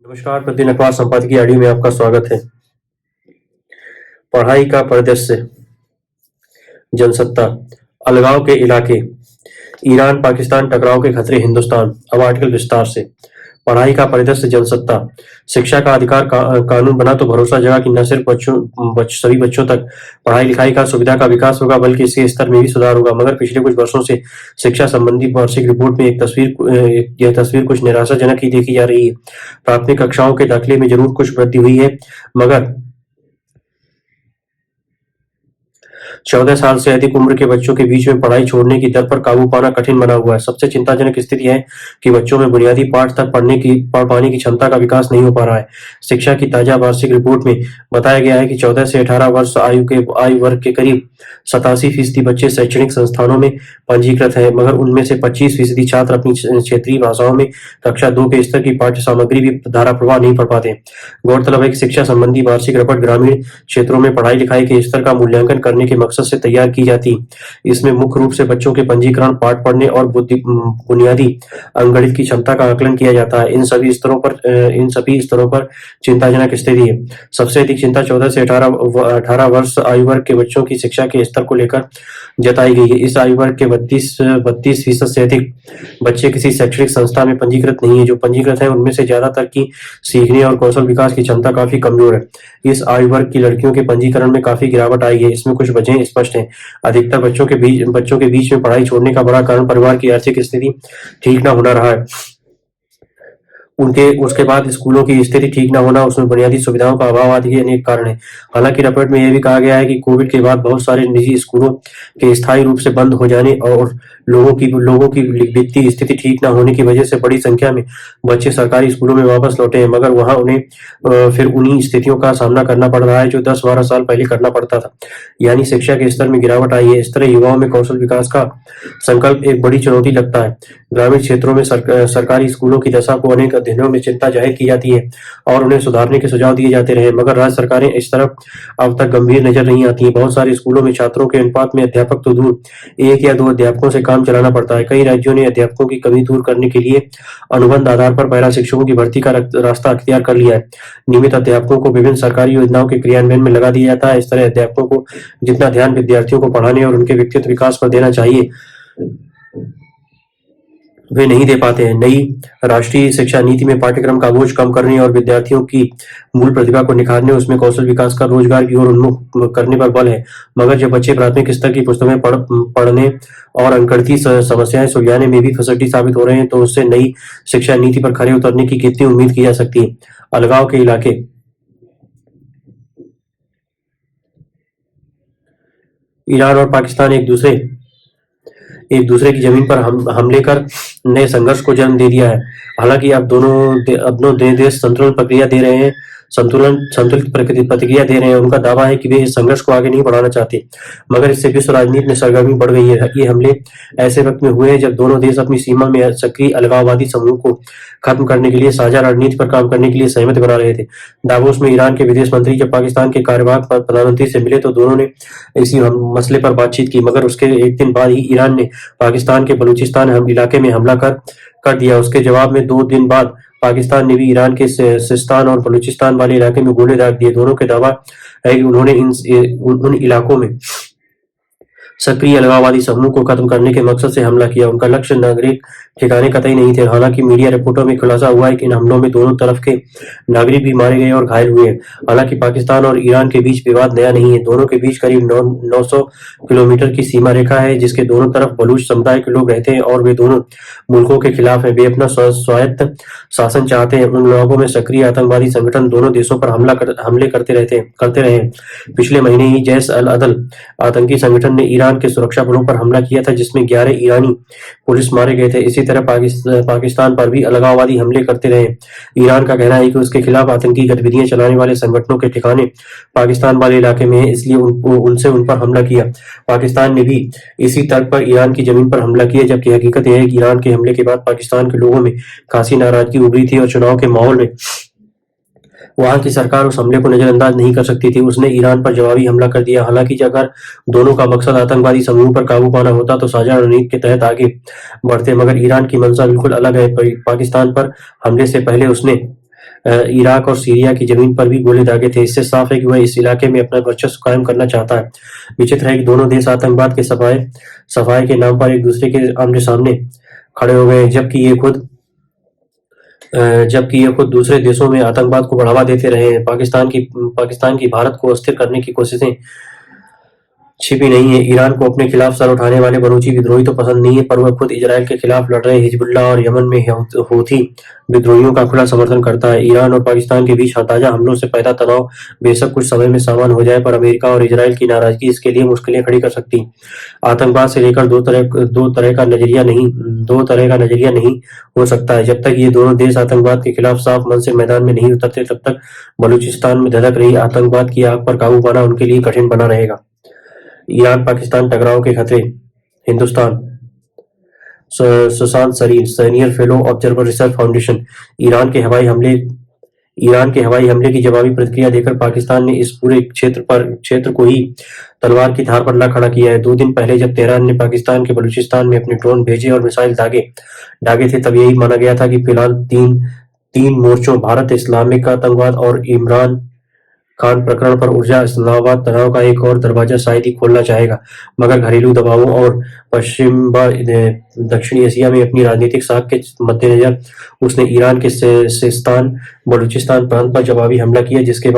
नमस्कार, प्रतिदिन अखबार संपादकीय ऑडियो में आपका स्वागत है। पढ़ाई का परिदृश्य, जनसत्ता, अलगाव के इलाके, ईरान पाकिस्तान टकराव के खतरे, हिंदुस्तान। अब आर्टिकल विस्तार से। पढ़ाई का परिदृश्य, जनसत्ता, शिक्षा का अधिकार कानून बना तो भरोसा जगा कि न सिर्फ सभी बच्चों तक पढ़ाई लिखाई का सुविधा का विकास होगा बल्कि इसके स्तर में भी सुधार होगा। मगर पिछले कुछ वर्षों से शिक्षा संबंधी वार्षिक रिपोर्ट में यह तस्वीर कुछ निराशाजनक ही देखी जा रही है। प्राथमिक कक्षाओं के दाखिले में जरूर कुछ वृद्धि हुई है, मगर 14 साल से अधिक उम्र के बच्चों के बीच में पढ़ाई छोड़ने की दर पर काबू पाना कठिन बना हुआ है। सबसे चिंताजनक स्थिति है कि बच्चों में बुनियादी पाठ तक पढ़ पाने की क्षमता का विकास नहीं हो पा रहा है। शिक्षा की ताजा वार्षिक रिपोर्ट में बताया गया है कि 14 से 18 वर्ष आयु वर्ग के करीब 87% बच्चे शैक्षणिक संस्थानों में पंजीकृत हैं, मगर उनमें से 25% छात्र अपनी क्षेत्रीय भाषाओं में कक्षा 2 के स्तर की पाठ्य सामग्री भी धारा प्रवाह नहीं पढ़ पाते। गौरतलब है कि शिक्षा संबंधी वार्षिक रिपोर्ट ग्रामीण क्षेत्रों में पढ़ाई लिखाई के स्तर का मूल्यांकन करने के मकसद से तैयार की जाती। इसमें मुख्य रूप से बच्चों के पंजीकरण, पाठ पढ़ने और बुनियादी अंकगणित की क्षमता का आकलन किया जाता है। इन सभी स्तरों पर चिंताजनक स्थिति है। सबसे अधिक चिंता 14 से 18 वर्ष आयु वर्ग के बच्चों की शिक्षा के स्तर को लेकर जताई गई है। इस आयु वर्ग के 32% से अधिक बच्चे किसी शैक्षणिक संस्था में पंजीकृत नहीं है। जो पंजीकृत है उनमें से ज्यादातर की सीखने और कौशल विकास की क्षमता काफी कमजोर है। इस आयु वर्ग की लड़कियों के पंजीकरण में काफी गिरावट आई है। इसमें कुछ वजहें स्पष्ट हैं। अधिकतर बच्चों के बीच में पढ़ाई छोड़ने का बड़ा कारण परिवार की आर्थिक स्थिति ठीक न होना रहा है। उसके बाद स्कूलों की स्थिति ठीक न होना, उसमें बुनियादी सुविधाओं का अभाव आदि के अनेक कारण हैं। हालांकि रिपोर्ट में यह भी कहा गया है कि कोविड के बाद बहुत सारे निजी स्कूलों के स्थायी रूप से बंद हो जाने और लोगों की वित्तीय स्थिति ठीक न होने की वजह से बड़ी संख्या में बच्चे सरकारी स्कूलों में वापस लौटे हैं, मगर वहां उन्हें फिर उन्हीं स्थितियों का सामना करना पड़ रहा है जो 10-12 साल पहले करना पड़ता था। यानी शिक्षा के स्तर में गिरावट आई है। इस तरह युवाओं में कौशल विकास का संकल्प एक बड़ी चुनौती लगता है। ग्रामीण क्षेत्रों में सरकारी स्कूलों की दशा को अनेक अध्ययनों में चिंता जाहिर की जाती है और उन्हें सुधारने के सुझाव दिए जाते रहे, मगर राज्य सरकारें इस तरफ अब तक गंभीर नजर नहीं आती हैं। बहुत सारे स्कूलों में छात्रों के अनुपात में अध्यापक तो दूर, 1 या 2 अध्यापकों से काम चलाना पड़ता है। कई राज्यों ने अध्यापकों की कमी दूर करने के लिए अनुबंध आधार पर पैरा शिक्षकों की भर्ती का रास्ता अख्तियार कर लिया है। नियमित अध्यापकों को विभिन्न सरकारी योजनाओं के क्रियान्वयन में लगा दिया जाता है। इस तरह अध्यापकों को जितना ध्यान विद्यार्थियों को पढ़ाने और उनके व्यक्तित्व विकास पर देना चाहिए वे नहीं दे पाते हैं। नई राष्ट्रीय शिक्षा नीति में पाठ्यक्रम का बोझ कम करने और विद्यार्थियों की मूल प्रतिभा को निखारने, उसमें कौशल विकास का रोजगार की ओर उन्मुख करने पर बल है। मगर जब बच्चे प्राथमिक स्तर की पुस्तकें पढ़ने और अंकगणितीय समस्याएं सुलझाने में भी फसटी साबित हो रहे हैं, तो उससे नई शिक्षा नीति पर खरे उतरने की कितनी उम्मीद की जा सकती है। अलगाव के इलाके, ईरान और पाकिस्तान एक दूसरे की जमीन पर हमले कर नए संघर्ष को जन्म दे दिया है। हालांकि अब दोनों देश संतुलित प्रतिक्रिया दे रहे हैं। उनका दावा है कि वे इस संघर्ष को आगे नहीं बढ़ाना चाहते, मगर इससे विश्व राजनीति में सरगर्मी बढ़ गई है। ये हमले ऐसे वक्त में हुए हैं जब दोनों देश अपनी सीमा में सक्रिय अलगाववादी समूह को खत्म करने के लिए साझा रणनीति पर काम करने के लिए सहमति बना रहे थे। दावोस में ईरान के विदेश मंत्री जब पाकिस्तान के कार्यवाहक प्रधानमंत्री से मिले तो दोनों ने इसी मसले पर बातचीत की, मगर उसके एक दिन बाद ही ईरान ने पाकिस्तान के बलूचिस्तान इलाके में हमला कर दिया। उसके जवाब में 2 दिन बाद पाकिस्तान ने भी ईरान के सिस्तान और बलूचिस्तान वाले इलाके में गोले दाग दिए। दोनों के दावा है कि उन्होंने उन इलाकों में सक्रिय अलगाववादी समूह को खत्म करने के मकसद से हमला किया। उनका लक्ष्य नागरिक ठिकाने कतई नहीं थे। हालांकि मीडिया रिपोर्टों में खुलासा हुआ है कि इन हमलों में दोनों तरफ के नागरिक भी मारे गए और घायल हुए। हालांकि पाकिस्तान और ईरान के बीच विवाद नया नहीं है। दोनों के बीच करीब 900 किलोमीटर की सीमा रेखा है, जिसके दोनों तरफ बलूच समुदाय के लोग रहते हैं और वे दोनों मुल्कों के खिलाफ है। वे अपना स्वायत्त शासन चाहते हैं। उन लोगों में सक्रिय आतंकवादी संगठन दोनों देशों पर हमले करते रहे। पिछले महीने ही जैश अल अदल आतंकी संगठन ने ईरान के सुरक्षा बलों पर हमला किया था, जिसमें 11 ईरानी पुलिस मारे गए थे। इसी तरह पाकिस्तान पर भी अलगाववादी हमले करते रहे। ईरान का कहना है कि उसके खिलाफ आतंकी गतिविधियां चलाने वाले संगठनों के ठिकाने पाकिस्तान वाले इलाके में है, इसलिए उन पर हमला किया। पाकिस्तान ने भी इसी तर्क पर ईरान की जमीन पर हमला किया, जबकि हकीकत यह है कि ईरान के हमले के बाद पाकिस्तान के लोगों में खासी नाराजगी उभरी थी और चुनाव के माहौल में वहां की सरकार उस हमले को नजरअंदाज नहीं कर सकती थी। उसने ईरान पर जवाबी हमला कर दिया। हालांकि अगर दोनों का मकसद आतंकवादी समूह पर काबू पाना होता तो साझा रणनीति के तहत आगे बढ़ते, मगर ईरान की मंशा बिल्कुल अलग है। पाकिस्तान पर हमले से पहले उसने इराक और सीरिया की जमीन पर भी गोले दागे थे। इससे साफ है कि वह इस इलाके में अपना वर्चस्व कायम करना चाहता है। विचित्र है कि दोनों देश आतंकवाद के सफाए के नाम पर एक दूसरे के आमने सामने खड़े हो गए हैं, जबकि ये खुद दूसरे देशों में आतंकवाद को बढ़ावा देते रहे हैं। पाकिस्तान की भारत को अस्थिर करने की कोशिशें छिपी नहीं है। ईरान को अपने खिलाफ सर उठाने वाले बलूची विद्रोही तो पसंद नहीं है, पर वह खुद इजरायल के खिलाफ लड़ रहे हिजबुल्लाह और यमन में हूथी विद्रोहियों का खुला समर्थन करता है। ईरान और पाकिस्तान के बीच ताजा हमलों से पैदा तनाव बेशक कुछ समय में सामान्य हो जाए, पर अमेरिका और इजरायल की नाराजगी इसके लिए मुश्किलें खड़ी कर सकती। आतंकवाद से लेकर दो तरह का नजरिया नहीं हो सकता है। जब तक ये दोनों देश आतंकवाद के खिलाफ साफ मन से मैदान में नहीं उतरते, तब तक बलूचिस्तान में धधक रही आतंकवाद की आग पर काबू पाना उनके लिए कठिन बना रहेगा। ईरान पाकिस्तान टकराव के खतरे। Hindustan. Sushant Sareen, senior fellow observer research foundation. Iran के हवाई हमले की जवाबी प्रतिक्रिया देकर पाकिस्तान ने इस पूरे क्षेत्र को ही तलवार की धार पर ला खड़ा किया है। 2 दिन पहले जब तेहरान ने पाकिस्तान के बलूचिस्तान में अपने ड्रोन भेजे और मिसाइल दागे थे, तब यही माना गया था कि फिलहाल तीन मोर्चों भारत, इस्लामिक आतंकवाद और इमरान खान प्रकरण पर ऊर्जा इस्लामाबाद तनाव का एक और दरवाजा शायद ही खोलना चाहेगा। मगर घरेलू दबावों और दक्षिण एशिया में अपनी राजनीतिक साख के मद्देनजर उसने ईरान के सिस्तान बलूचिस्तान प्रांत पर जवाबी हमला किया, जिसके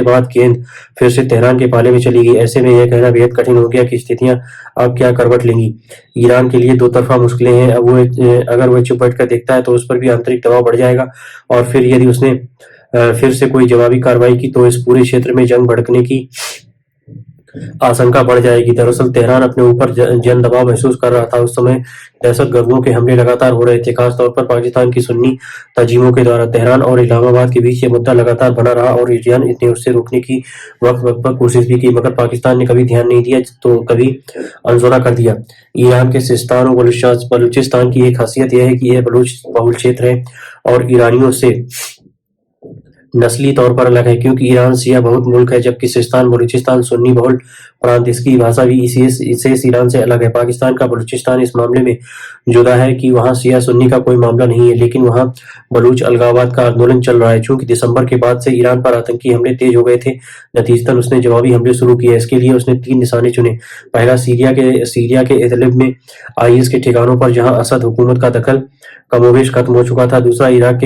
बाद गेंद फिर से तेहरान के पाले में चली गई। ऐसे में यह कहना बेहद कठिन हो गया कि स्थितियां अब क्या करवट लेंगी। ईरान के लिए दो तरफा मुश्किलें हैं। अगर वह चुप बैठ कर देखता है तो उस पर भी आंतरिक दबाव बढ़ जाएगा, और फिर यदि उसने फिर से कोई जवाबी कार्रवाई की तो इस पूरे क्षेत्र में जंग भड़कने की आशंका बढ़ जाएगी। दरअसल तेहरान अपने ऊपर जन दबाव महसूस कर रहा था। उस समय दहशतगर्दों के हमले लगातार हो रहे थे, खासतौर पर पाकिस्तान की सुन्नी तंजीमों के द्वारा। तेहरान और इस्लामाबाद के बीच ये मुद्दा लगातार बना रहा और ईरान ने उससे रोकने की वक्त वक्त पर कोशिश भी की, मगर पाकिस्तान ने कभी ध्यान नहीं दिया तो कभी अनसुना कर दिया। ईरान के सिस्तान और बलूचिस्तान की एक खासियत यह है कि यह बलूच बहुल क्षेत्र है और ईरानियों से नस्ली तौर पर अलग है, क्योंकि ईरान शिया बहुत मुल्क है, जबकि सिस्तान बलूचिस्तान सुन्नी बहुल प्रांत। इसकी भाषा भी इसे ईरान से अलग है। पाकिस्तान का बलूचिस्तान इस मामले में जुदा है कि वहाँ शिया सुन्नी का कोई मामला नहीं है, लेकिन वहाँ बलूच अलगाववाद का आंदोलन चल रहा है। चूंकि दिसंबर के बाद से ईरान पर आतंकी हमले तेज हो गए थे, नतीजतन उसने जवाबी हमले शुरू किए। इसके लिए उसने 3 निशाने चुने। पहला सीरिया के इदलिब में आईएस के ठिकानों पर, जहाँ असद हुकूमत का दखल कमोबेश खत्म हो चुका था। दूसरा इराक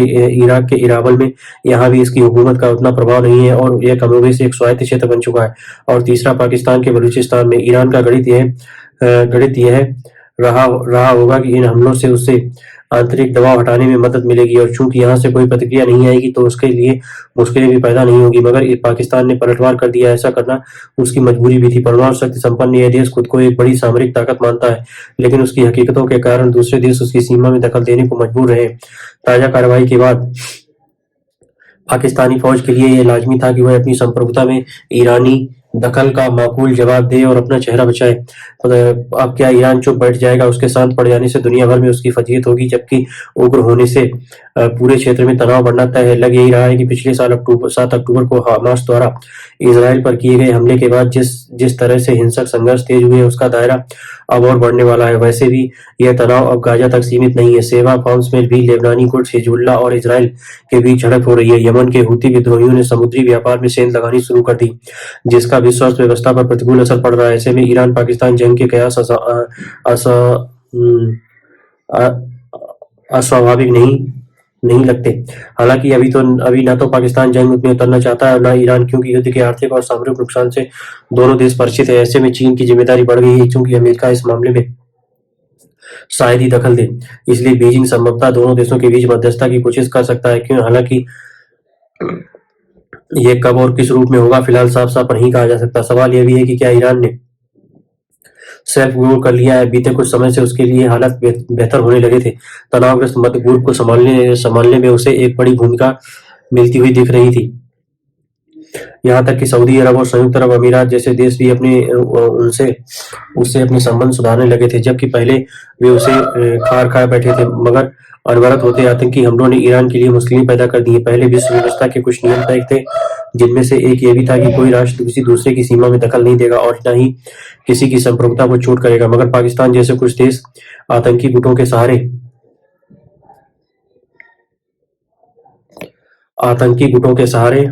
के इराबल में, यहाँ भी इसकी हुकूमत का उतना प्रभाव नहीं है और यह कमोबेश एक स्वायत्त क्षेत्र बन चुका है। और तीसरा पाकिस्तान के बलूचिस्तान में। ईरान का गणित यह रहा होगा कि इन हमलों से उसे आंतरिक दबाव हटाने में मदद मिलेगी, और चूंकि यहाँ से कोई प्रतिक्रिया नहीं आएगी तो उसके लिए मुश्किलें भी पैदा नहीं होगी। मगर पाकिस्तान ने पलटवार कर दिया। ऐसा करना उसकी मजबूरी भी थी। परमाणु शक्ति संपन्न यह देश खुद को एक बड़ी सामरिक ताकत मानता है, लेकिन उसकी हकीकतों के कारण दूसरे देश उसकी सीमा में दखल देने को मजबूर रहे। ताजा कार्रवाई के बाद पाकिस्तानी फौज के लिए यह लाजमी था कि वह अपनी संप्रभुता में ईरानी दखल का माकूल जवाब दे और अपना चेहरा बचाए। अब क्या ईरान चुप बैठ जाएगा? उसके शांत पड़ जाने से दुनिया भर में उसकी फजीहत होगी, जबकि उग्र होने से पूरे क्षेत्र में तनाव बढ़ना तय है। लग यही रहा है कि पिछले साल 7 अक्टूबर को हमास द्वारा इजराइल पर किए गए हमले के बाद जिस तरह से हिंसक संघर्ष तेज हुए, उसका दायरा अब और बढ़ने वाला है। वैसे भी यह तनाव अब गाजा तक सीमित नहीं है। सेवा फार्म्स में भी लेबनानी गुट हिजबुल्लाह और इजराइल के बीच झड़प हो रही है। यमन के हूती विद्रोहियों ने समुद्री व्यापार में सेंध लगानी शुरू कर दी, जिसका विश्व अर्थव्यवस्था पर प्रतिकूल असर पड़ रहा है। ऐसे में ईरान पाकिस्तान जंग के कयास अस्वाभाविक नहीं लगते। हालांकि अभी न तो पाकिस्तान जंग में उतरना चाहता है और न ईरान, क्योंकि युद्ध के आर्थिक और सामरिक नुकसान से दोनों देश परिचित है। ऐसे में चीन की जिम्मेदारी बढ़ गई है, क्योंकि अमेरिका इस मामले में शायद ही दखल दे। इसलिए बीजिंग संभवतः दोनों देशों के बीच मध्यस्थता की कोशिश कर सकता है, क्यों हालांकि ये कब और किस रूप में होगा फिलहाल साफ नहीं कहा जा सकता। सवाल यह भी है कि क्या ईरान ने सेल्फ ग्रो कर लिया है? बीते कुछ समय से उसके लिए हालात बेहतर होने लगे थे। तनावग्रस्त मध्य पूर्व को संभालने में उसे एक बड़ी भूमिका मिलती हुई दिख रही थी। यहाँ तक कि सऊदी अरब और संयुक्त अरब अमीरात जैसे देश भी उससे अपने संबंध सुधारने लगे थे, जबकि पहले वे उसे खार खाए बैठे थे। मगर अनवरत होते आतंकी हमलों ने ईरान के लिए मुश्किलें पैदा कर दी। पहले विश्व व्यवस्था के कुछ नियम तय थे, जिनमें से एक ये भी था कि कोई राष्ट्र किसी दूसरे की सीमा में दखल नहीं देगा और न ही किसी की संप्रभुता को चोट करेगा। मगर पाकिस्तान जैसे कुछ देश आतंकी गुटों के सहारे आतंकी गुटों के सहारे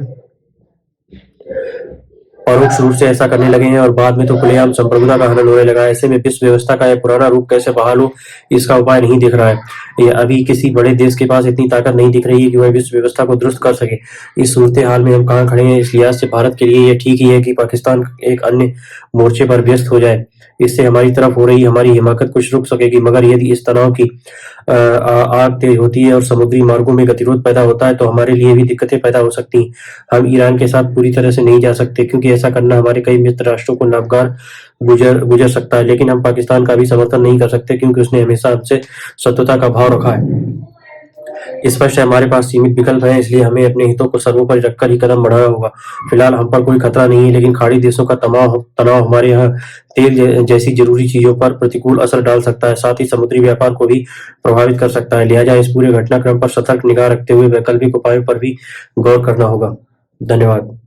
परोक्ष रूप से ऐसा करने लगे हैं और बाद में तो खुलेआम संप्रभुता का हनन होने लगा है। ऐसे में विश्व व्यवस्था का यह पुराना रूप कैसे बहाल हो, इसका उपाय नहीं दिख रहा है। ये अभी किसी बड़े देश के पास इतनी ताकत नहीं दिख रही है कि वह विश्व व्यवस्था को दुरुस्त कर सके। इस सूरत हाल में हम कहाँ खड़े हैं, इस लिहाज से भारत के लिए यह ठीक ही है कि पाकिस्तान एक अन्य मोर्चे पर व्यस्त हो जाए। इससे हमारी तरफ हो रही हमारी हिमाकत कुछ रुक सकेगी, मगर यदि इस तनाव की आग तेज होती है और समुद्री मार्गों में गतिरोध पैदा होता है तो हमारे लिए भी दिक्कतें पैदा हो सकती हैं। हम ईरान के साथ पूरी तरह से नहीं जा सकते, क्योंकि ऐसा करना हमारे कई मित्र राष्ट्रों को नागवार गुजर सकता है, लेकिन हम पाकिस्तान का भी समर्थन नहीं कर सकते, क्योंकि उसने हमेशा हमसे शत्रुता का भाव रखा है। स्पष्ट है, हमारे पास सीमित विकल्प हैं, इसलिए हमें अपने हितों को सर्वोपरि रखकर ही कदम बढ़ाना होगा। फिलहाल हम पर कोई खतरा नहीं है, लेकिन खाड़ी देशों का तनाव हमारे यहाँ तेल जैसी जरूरी चीजों पर प्रतिकूल असर डाल सकता है, साथ ही समुद्री व्यापार को भी प्रभावित कर सकता है। लिहाजा इस पूरे घटनाक्रम पर सतर्क निगाह रखते हुए वैकल्पिक उपायों पर भी गौर करना होगा। धन्यवाद।